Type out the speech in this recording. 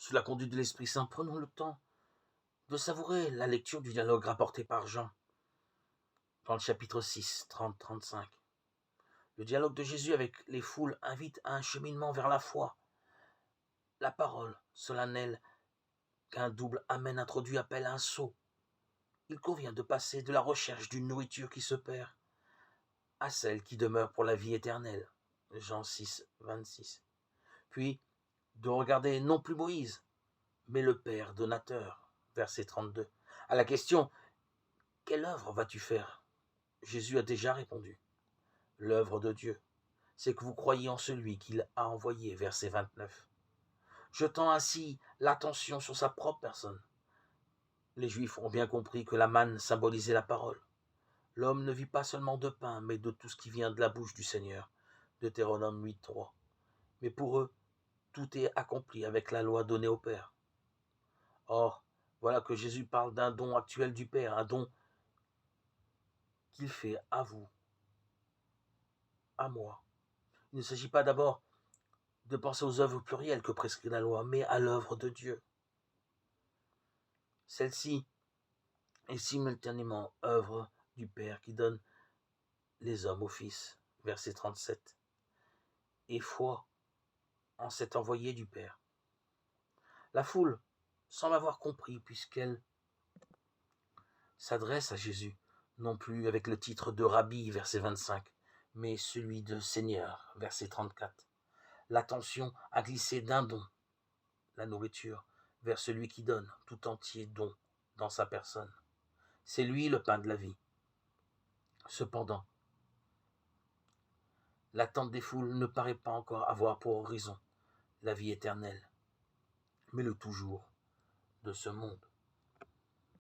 Sous la conduite de l'Esprit Saint, prenons le temps de savourer la lecture du dialogue rapporté par Jean dans le chapitre 6, 30-35. Le dialogue de Jésus avec les foules invite à un cheminement vers la foi. La parole solennelle qu'un double amen introduit appelle un saut. Il convient de passer de la recherche d'une nourriture qui se perd à celle qui demeure pour la vie éternelle. Jean 6, 26. Puis de regarder non plus Moïse, mais le Père donateur. Verset 32. À la question « Quelle œuvre vas-tu faire ?» Jésus a déjà répondu « L'œuvre de Dieu, c'est que vous croyez en celui qu'il a envoyé. » Verset 29. Jetant ainsi l'attention sur sa propre personne. Les Juifs ont bien compris que la manne symbolisait la parole. L'homme ne vit pas seulement de pain, mais de tout ce qui vient de la bouche du Seigneur. Deutéronome 8, 3. Mais pour eux, tout est accompli avec la loi donnée au Père. Or, voilà que Jésus parle d'un don actuel du Père, un don qu'il fait à vous, à moi. Il ne s'agit pas d'abord de penser aux œuvres plurielles que prescrit la loi, mais à l'œuvre de Dieu. Celle-ci est simultanément œuvre du Père qui donne les hommes au Fils, verset 37, et foi en cet envoyé du Père. La foule semble avoir compris puisqu'elle s'adresse à Jésus, non plus avec le titre de Rabbi, verset 25, mais celui de Seigneur, verset 34. L'attention a glissé d'un don, la nourriture, vers celui qui donne tout entier don dans sa personne. C'est lui le pain de la vie. Cependant, l'attente des foules ne paraît pas encore avoir pour horizon la vie éternelle, mais le toujours de ce monde.